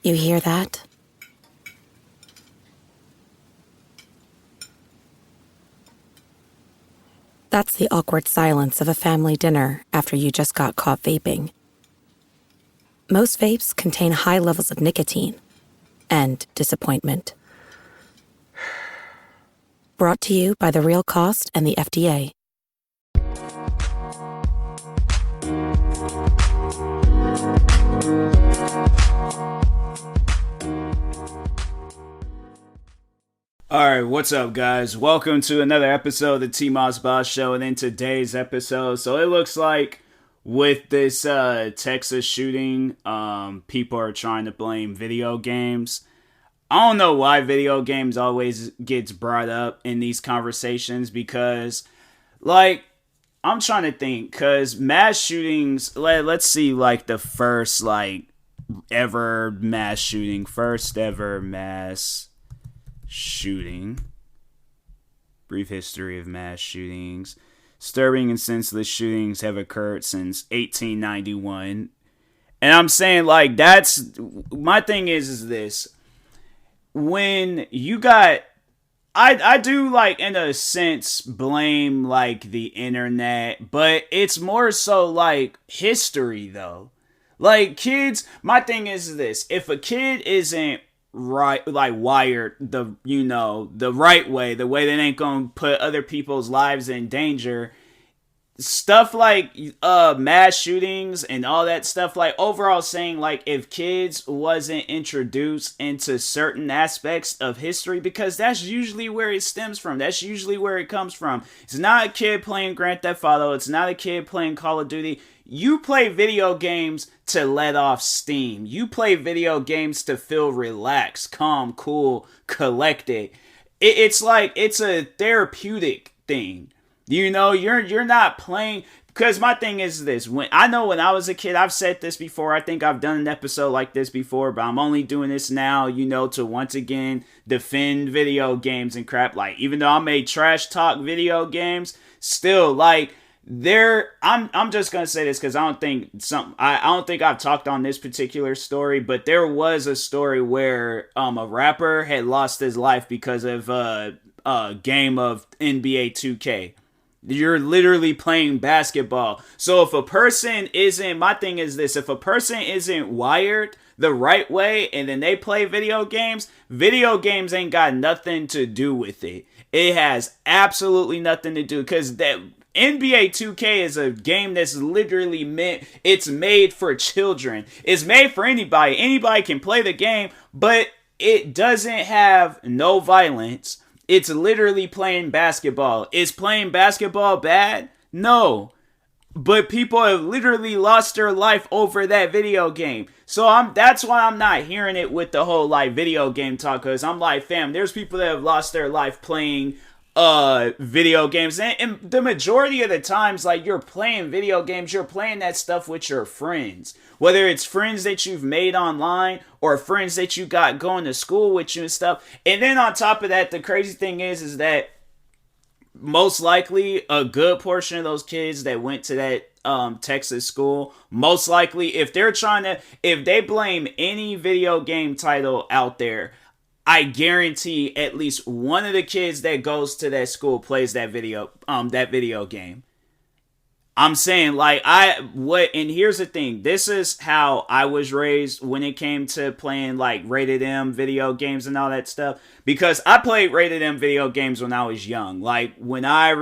You hear that? That's the awkward silence of a family dinner after you just got caught vaping. Most vapes contain high levels of nicotine and disappointment. Brought to you by The Real Cost and the FDA. Alright, what's up guys? Welcome to another episode of the TMossBoss show, and in today's episode, so it looks like with this Texas shooting, people are trying to blame video games. I don't know why video games always gets brought up in these conversations because, like, I'm trying to think, because mass shootings, let's see, like, the first, like, ever mass shooting, shooting. Brief history of mass shootings. Disturbing and senseless shootings have occurred since 1891. And I'm saying, like, that's... My thing is this. When you got... I do, like, in a sense, blame, like, the internet. But it's more so, like, history, though. Like, kids... My thing is this. If a kid isn't right, like, wired the right way, the way that ain't gonna put other people's lives in danger, stuff like mass shootings and all that stuff, like, overall saying, like, if kids wasn't introduced into certain aspects of history, because that's usually where it stems from, that's usually where it comes from. It's not a kid playing Grand Theft Auto, it's not a kid playing Call of Duty. You play video games to let off steam. You play video games to feel relaxed, calm, cool, collected. It's like, it's a therapeutic thing. You know, you're not playing, because my thing is this. When I was a kid, I've said this before, I think I've done an episode like this before, but I'm only doing this now, to once again defend video games and crap. Like, even though I may trash talk video games, still, like, I'm just gonna say this because I don't think I've talked on this particular story, but there was a story where a rapper had lost his life because of a game of NBA 2K. You're literally playing basketball. So if a person isn't, my thing is this, if a person isn't wired the right way and then they play video games ain't got nothing to do with it. It has absolutely nothing to do, because that NBA 2K is a game that's literally it's made for children. It's made for anybody. Anybody can play the game, but it doesn't have no violence. It's literally playing basketball. Is playing basketball bad? No. But people have literally lost their life over that video game. So that's why I'm not hearing it with the whole, like, video game talk, because I'm like, fam, there's people that have lost their life playing video games, and the majority of the times, like, you're playing video games, you're playing that stuff with your friends, whether it's friends that you've made online or friends that you got going to school with you and stuff. And then on top of that, the crazy thing is that most likely a good portion of those kids that went to that Texas school, most likely, if they blame any video game title out there, I guarantee at least one of the kids that goes to that school plays that video game. I'm saying, like, and here's the thing. This is how I was raised when it came to playing, like, rated M video games and all that stuff. Because I played rated M video games when I was young. Like, when I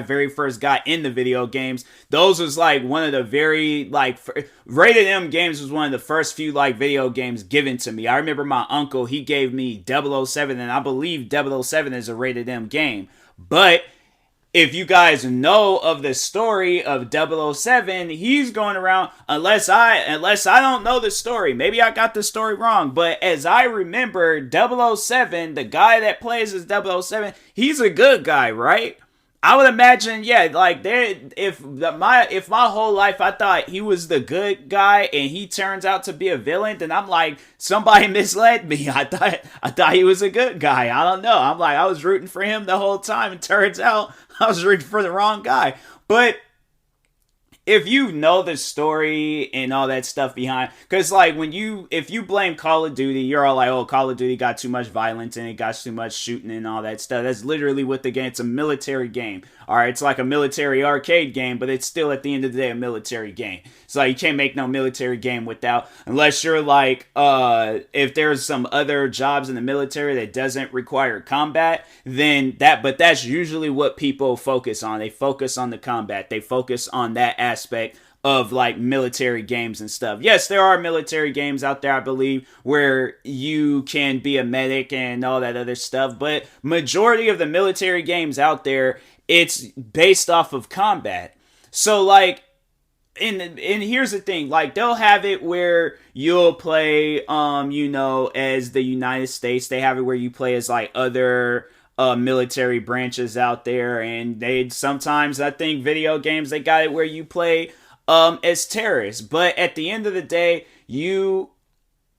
very first got into video games, those was, like, one of the very, like, rated M games was one of the first few, like, video games given to me. I remember my uncle, he gave me 007, and I believe 007 is a rated M game. But if you guys know of the story of 007, he's going around, unless I don't know the story, maybe I got the story wrong, but as I remember, 007, the guy that plays as 007, he's a good guy, right? I would imagine, yeah, like, if my whole life I thought he was the good guy and he turns out to be a villain, then I'm like, somebody misled me. I thought he was a good guy. I don't know. I'm like, I was rooting for him the whole time, and turns out I was rooting for the wrong guy. But if you know the story and all that stuff behind, because like if you blame Call of Duty, you're all like, oh, Call of Duty got too much violence and it got too much shooting and all that stuff. That's literally what the game. It's a military game. All right, it's like a military arcade game, but it's still at the end of the day a military game. So like, you can't make no military game without, unless you're like, if there's some other jobs in the military that doesn't require combat, then but that's usually what people focus on. They focus on the combat. They focus on that aspect of like military games and stuff. Yes, there are military games out there, I believe, where you can be a medic and all that other stuff, but majority of the military games out there, it's based off of combat. So like, and here's the thing, like they'll have it where you'll play as the United States. They have it where you play as like other military branches out there, and they sometimes, I think video games, they got it where you play as terrorists. But at the end of the day, you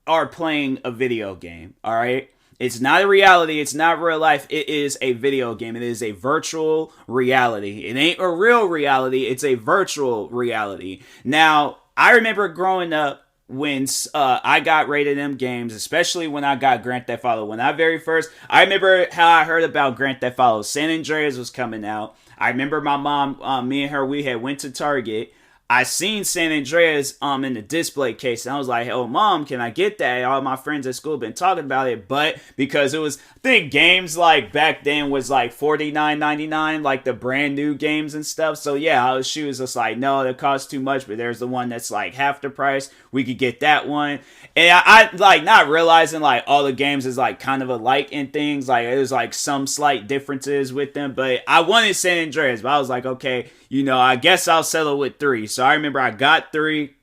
are playing a video game, all right? It's not a reality. It's not real life. It is a video game. It is a virtual reality. It ain't a real reality. It's a virtual reality. Now, I remember growing up when I got rated M games, especially when I got Grand Theft Auto. When I remember how I heard about Grand Theft Auto. San Andreas was coming out. I remember my mom, me and her, we had went to Target. I seen San Andreas in the display case, and I was like, oh, Mom, can I get that? All my friends at school been talking about it, but because it was, I think games like back then was like $49.99, like the brand new games and stuff. So yeah, she was just like, no, that costs too much, but there's the one that's like half the price. We could get that one. And I like not realizing like all the games is like kind of alike and things. Like it was like some slight differences with them, but I wanted San Andreas, but I was like, okay, I guess I'll settle with 3. So I remember I got 3.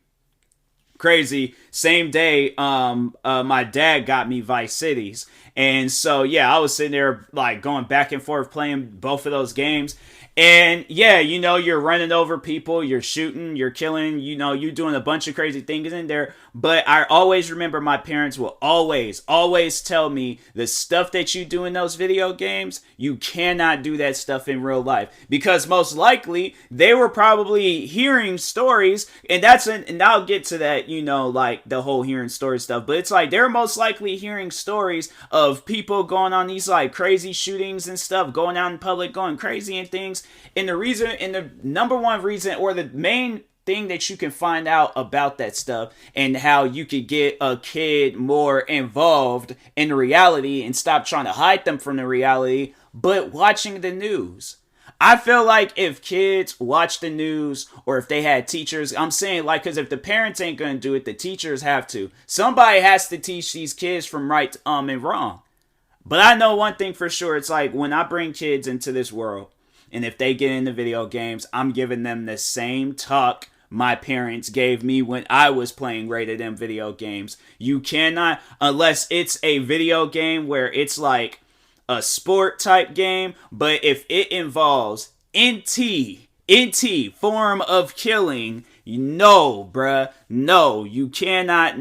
Crazy. Same day, my dad got me Vice Cities. And so, yeah, I was sitting there like going back and forth playing both of those games. And yeah, you're running over people, you're shooting, you're killing, you're doing a bunch of crazy things in there. But I always remember my parents will always tell me the stuff that you do in those video games, you cannot do that stuff in real life. Because most likely they were probably hearing stories, and and I'll get to that, like the whole hearing story stuff. But it's like they're most likely hearing stories of people going on these like crazy shootings and stuff, going out in public, going crazy and things. And the number one reason, or the main thing that you can find out about that stuff and how you could get a kid more involved in reality and stop trying to hide them from the reality, but watching the news. I feel like if kids watch the news, or if they had teachers, I'm saying like, because if the parents ain't going to do it, the teachers have to. Somebody has to teach these kids from right and wrong. But I know one thing for sure. It's like when I bring kids into this world, and if they get into video games, I'm giving them the same talk my parents gave me when I was playing rated M video games. You cannot, unless it's a video game where it's like a sport type game, but if it involves NT, form of killing, no, bruh, no, you cannot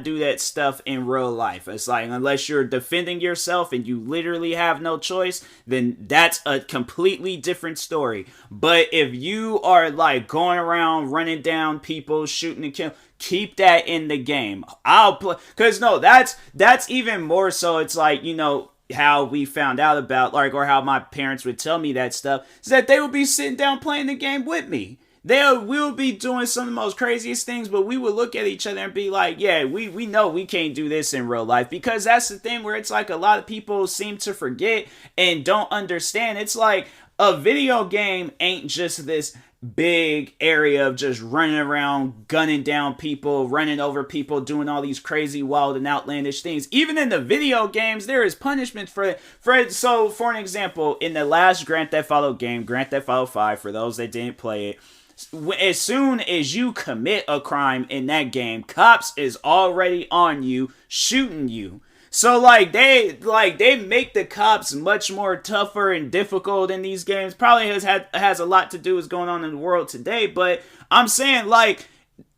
do that stuff in real life. It's like, unless you're defending yourself and you literally have no choice, then that's a completely different story. But if you are like going around running down people, shooting and killing, keep that in the game. I'll play, because no, that's even more so. It's like, how we found out about, like, or how my parents would tell me that stuff, is that they would be sitting down playing the game with me. We would be doing some of the most craziest things, but we would look at each other and be like, yeah, we know we can't do this in real life. Because that's the thing where it's like a lot of people seem to forget and don't understand. It's like a video game ain't just this big area of just running around, gunning down people, running over people, doing all these crazy, wild, and outlandish things. Even in the video games, there is punishment for it. So, for an example, in the last Grand Theft Auto game, Grand Theft Auto 5, for those that didn't play it, as soon as you commit a crime in that game, cops is already on you, shooting you. So they make the cops much more tougher and difficult in these games. Probably has a lot to do with what's going on in the world today. But I'm saying, like,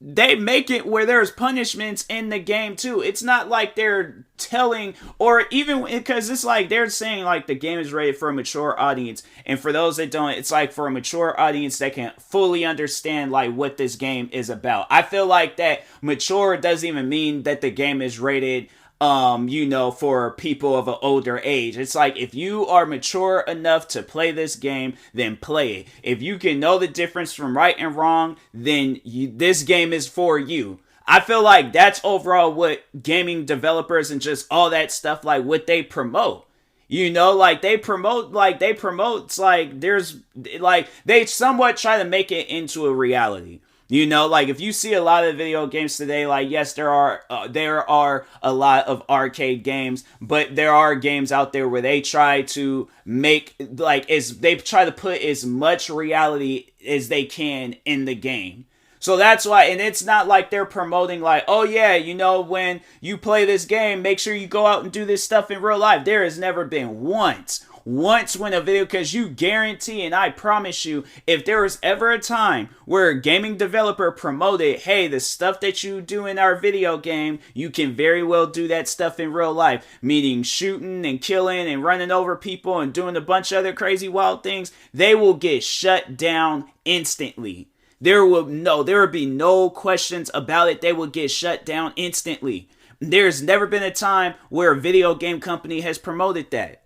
they make it where there's punishments in the game too. It's not like they're telling, or even because it's like they're saying like the game is rated for a mature audience, and for those that don't, it's like for a mature audience that can fully understand like what this game is about. I feel like that mature doesn't even mean that the game is rated for people of an older age. It's like if you are mature enough to play this game, then play it. If you can know the difference from right and wrong, then this game is for you. I feel like that's overall what gaming developers and just all that stuff, like what they promote. Like they promote, like there's, like they somewhat try to make it into a reality. Like if you see a lot of video games today, like yes, there are a lot of arcade games, but there are games out there where they try to make they try to put as much reality as they can in the game. So that's why, and it's not like they're promoting like, oh yeah, when you play this game, make sure you go out and do this stuff in real life. There has never been once when a video, because you guarantee, and I promise you, if there was ever a time where a gaming developer promoted, hey, the stuff that you do in our video game, you can very well do that stuff in real life, meaning shooting and killing and running over people and doing a bunch of other crazy wild things, they will get shut down instantly. There would be no questions about it. They will get shut down instantly. There's never been a time where a video game company has promoted that.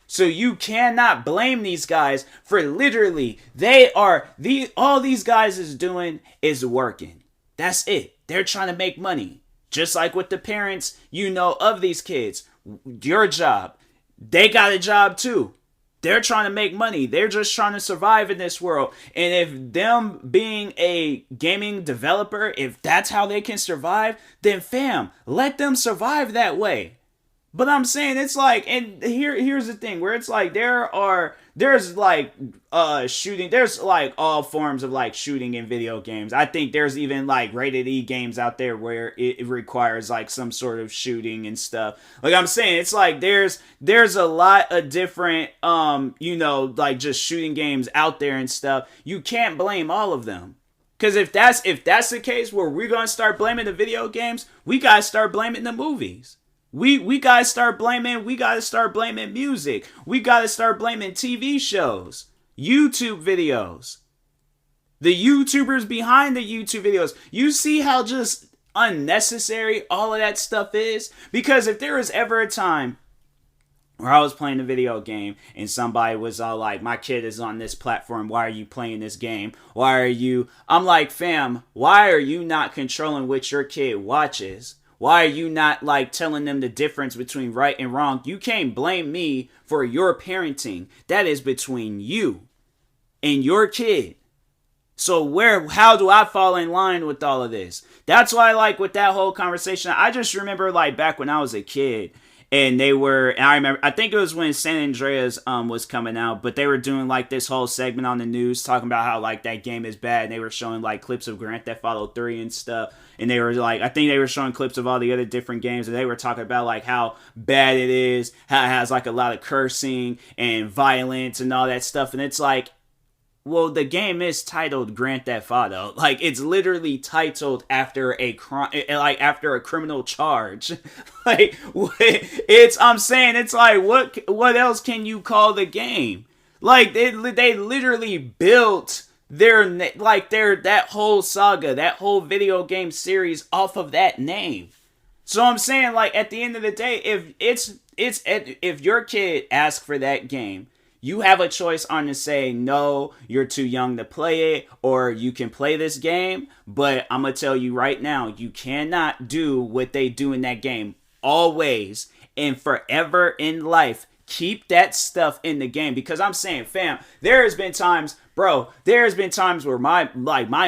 So you cannot blame these guys for literally, all these guys is doing is working. That's it. They're trying to make money. Just like with the parents, of these kids. Your job. They got a job too. They're trying to make money. They're just trying to survive in this world. And if them being a gaming developer, if that's how they can survive, then fam, let them survive that way. But I'm saying it's like, and here's the thing where it's like there's like shooting, there's like all forms of like shooting in video games. I think there's even like rated E games out there where it requires like some sort of shooting and stuff. Like I'm saying, it's like there's a lot of different like just shooting games out there and stuff. You can't blame all of them. Because if that's the case where we're gonna start blaming the video games, we gotta start blaming the movies. We gotta start blaming music. We gotta start blaming TV shows, YouTube videos, the YouTubers behind the YouTube videos. You see how just unnecessary all of that stuff is? Because if there was ever a time where I was playing a video game and somebody was all like, my kid is on this platform, why are you playing this game? I'm like, fam, why are you not controlling what your kid watches? Why are you not like telling them the difference between right and wrong? You can't blame me for your parenting. That is between you and your kid. So how do I fall in line with all of this? That's why like with that whole conversation, I just remember like back when I was a kid and I think it was when San Andreas was coming out, but they were doing like this whole segment on the news talking about how like that game is bad, and they were showing like clips of Grand Theft Auto 3 and stuff, and they were like, I think they were showing clips of all the other different games, and they were talking about like how bad it is, how it has like a lot of cursing and violence and all that stuff, and it's like, well, the game is titled Grand Theft Auto. Like, it's literally titled after a crime, like after a criminal charge. Like, I'm saying, it's like, what else can you call the game? Like, they literally built that whole saga, that whole video game series off of that name. So I'm saying, like, at the end of the day, if your kid asks for that game, you have a choice on to say, no, you're too young to play it, or you can play this game, but I'm going to tell you right now, you cannot do what they do in that game. Always and forever in life, keep that stuff in the game. Because I'm saying, fam, there's been times where my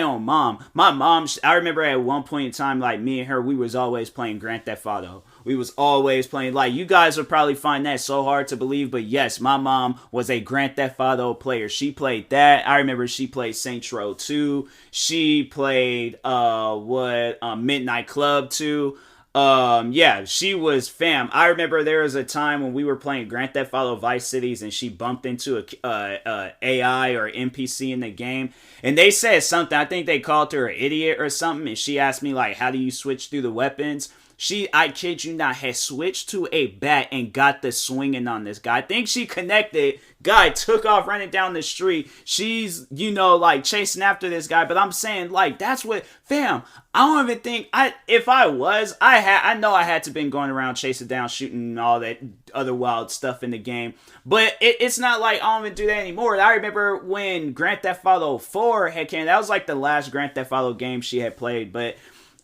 own mom, I remember at one point in time, like me and her, we was always playing Grand Theft Auto. We was always playing, like, you guys would probably find that so hard to believe, but yes, my mom was a Grand Theft Auto player. She played that. I remember she played Saints Row 2. She played, Midnight Club 2. Yeah, she was fam. I remember there was a time when we were playing Grand Theft Auto Vice Cities, and she bumped into a AI or NPC in the game, and they said something. I think they called her an idiot or something, and she asked me like, "How do you switch through the weapons?" She, I kid you not, had switched to a bat and got the swinging on this guy. I think she connected. Guy took off running down the street. She's, like chasing after this guy. But I'm saying, like, that's what, fam. I don't even think if I was, I know I had to been going around chasing down, shooting all that other wild stuff in the game. But it's not like I don't even do that anymore. I remember when Grand Theft Auto 4 had came. That was like the last Grand Theft Auto game she had played. But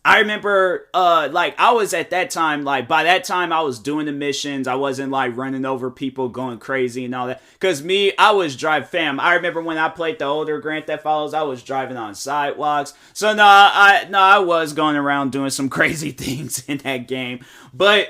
I remember, I was at that time, like, by that time I was doing the missions. I wasn't, like, running over people, going crazy and all that. Because I was driving, fam. I remember when I played the older Grand Theft Autos, I was driving on sidewalks. So, I was going around doing some crazy things in that game. But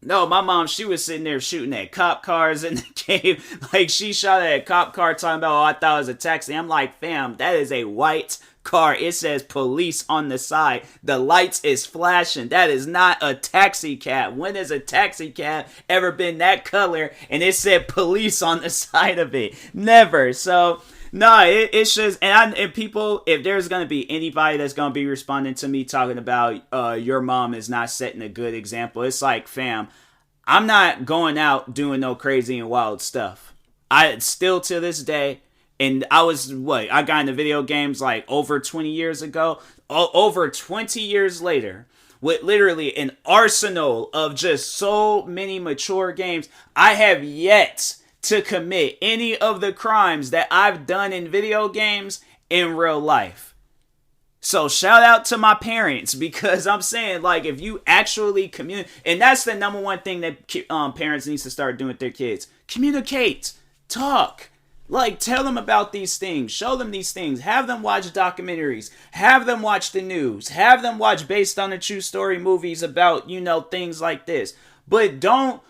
no, my mom, she was sitting there shooting at cop cars in the game. Like, she shot at a cop car talking about, I thought it was a taxi. I'm like, fam, that is a white car. It says police on the side. The lights is flashing. That is not a taxi cab. When has a taxi cab ever been that color and it said police on the side of it? Never. So no, it's just, and people, if there's going to be anybody that's going to be responding to me talking about your mom is not setting a good example, it's like, fam, I'm not going out doing no crazy and wild stuff. I still to this day, and I got into video games like over 20 years ago, over 20 years later, with literally an arsenal of just so many mature games. I have yet to commit any of the crimes that I've done in video games in real life. So shout out to my parents, because I'm saying, like, if you actually communicate, and that's the number one thing that parents need to start doing with their kids. Communicate. Talk. Like, tell them about these things. Show them these things. Have them watch documentaries. Have them watch the news. Have them watch based on a true story movies about, things like this. But don't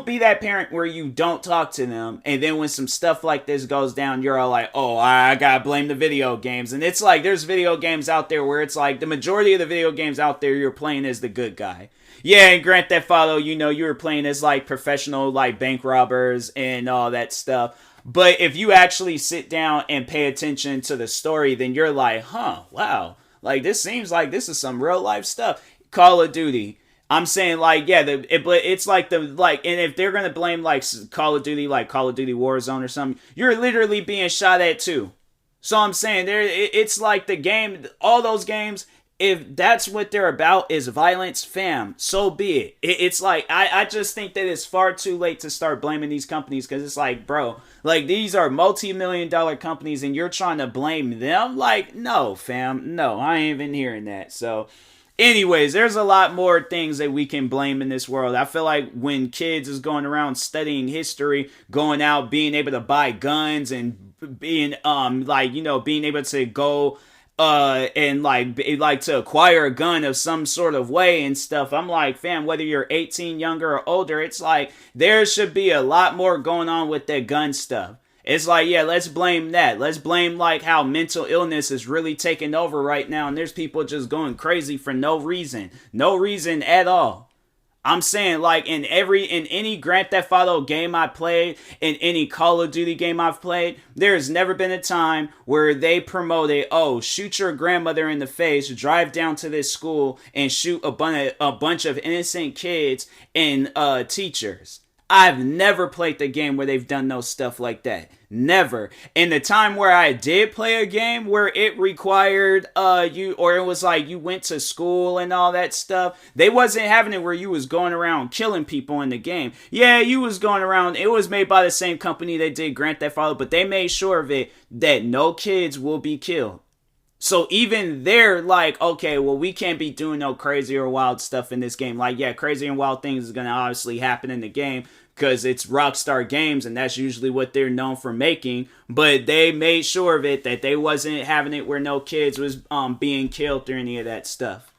be that parent where you don't talk to them, and then when some stuff like this goes down, you're all like, oh, I gotta blame the video games. And it's like, there's video games out there where it's like, the majority of the video games out there, you're playing as the good guy. Yeah, and Grand Theft Auto, you were playing as, like, professional, like, bank robbers and all that stuff. But if you actually sit down and pay attention to the story, then you're like, wow, like, this seems like this is some real life stuff. Call of Duty. I'm saying, like, yeah, but it's like and if they're going to blame, like, Call of Duty, like Call of Duty Warzone or something, you're literally being shot at too. So I'm saying, it's like the game, all those games, if that's what they're about is violence, fam, so be it. It's like, I just think that it's far too late to start blaming these companies, because it's like, bro, like, these are multi-million-dollar companies and you're trying to blame them? Like, no, fam, no, I ain't even hearing that. So anyways, there's a lot more things that we can blame in this world. I feel like when kids is going around studying history, going out, being able to buy guns and being, being able to go and like to acquire a gun of some sort of way and stuff. I'm like, fam, whether you're 18, younger, or older, it's like there should be a lot more going on with that gun stuff. It's like, yeah, let's blame that. Let's blame, like, how mental illness is really taking over right now, and there's people just going crazy for no reason at all. I'm saying, like, in any Grand Theft Auto game I played, in any Call of Duty game I've played, there's never been a time where they promoted, oh, shoot your grandmother in the face, drive down to this school, and shoot a bunch of innocent kids and teachers. I've never played the game where they've done no stuff like that. Never. In the time where I did play a game where it required it was like you went to school and all that stuff, they wasn't having it where you was going around killing people in the game. Yeah, you was going around. It was made by the same company that did Grand Theft Auto, but they made sure of it that no kids will be killed. So even they're like, okay, well, we can't be doing no crazy or wild stuff in this game. Like, yeah, crazy and wild things is going to obviously happen in the game because it's Rockstar Games and that's usually what they're known for making. But they made sure of it that they wasn't having it where no kids was being killed or any of that stuff.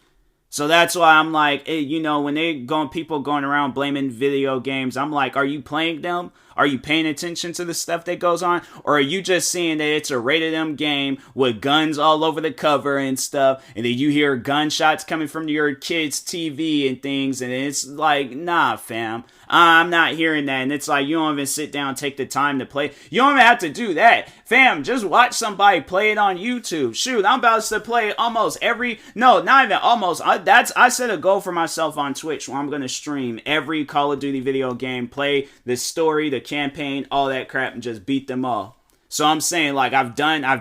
So that's why I'm like, when people going around blaming video games, I'm like, are you playing them? Are you paying attention to the stuff that goes on? Or are you just seeing that it's a rated M game with guns all over the cover and stuff, and then you hear gunshots coming from your kid's TV and things, and it's like, nah, fam. I'm not hearing that. And it's like, you don't even sit down and take the time to play. You don't even have to do that. Fam, just watch somebody play it on YouTube. Shoot, I'm about to play not even almost. I set a goal for myself on Twitch where I'm going to stream every Call of Duty video game, play the story, the campaign, all that crap, and just beat them all. So I'm saying, like, I've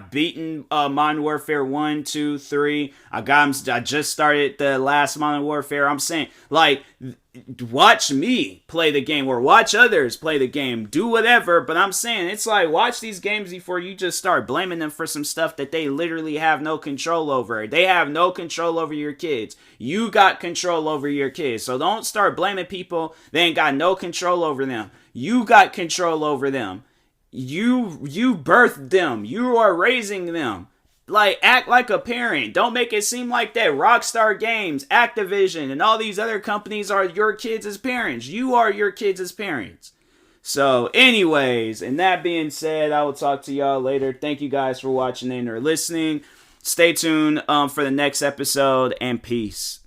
beaten Modern Warfare 1, 2, 3. I just started the last Modern Warfare. I'm saying, like, watch me play the game or watch others play the game. Do whatever, but I'm saying, it's like, watch these games before you just start blaming them for some stuff that they literally have no control over. They have no control over your kids. You got control over your kids. So don't start blaming people that ain't got no control over them. You got control over them. You birthed them. You are raising them. Like, act like a parent. Don't make it seem like that Rockstar Games, Activision, and all these other companies are your kids as parents. You are your kids as parents. So, anyways, and that being said, I will talk to y'all later. Thank you guys for watching and or listening. Stay tuned for the next episode, and peace.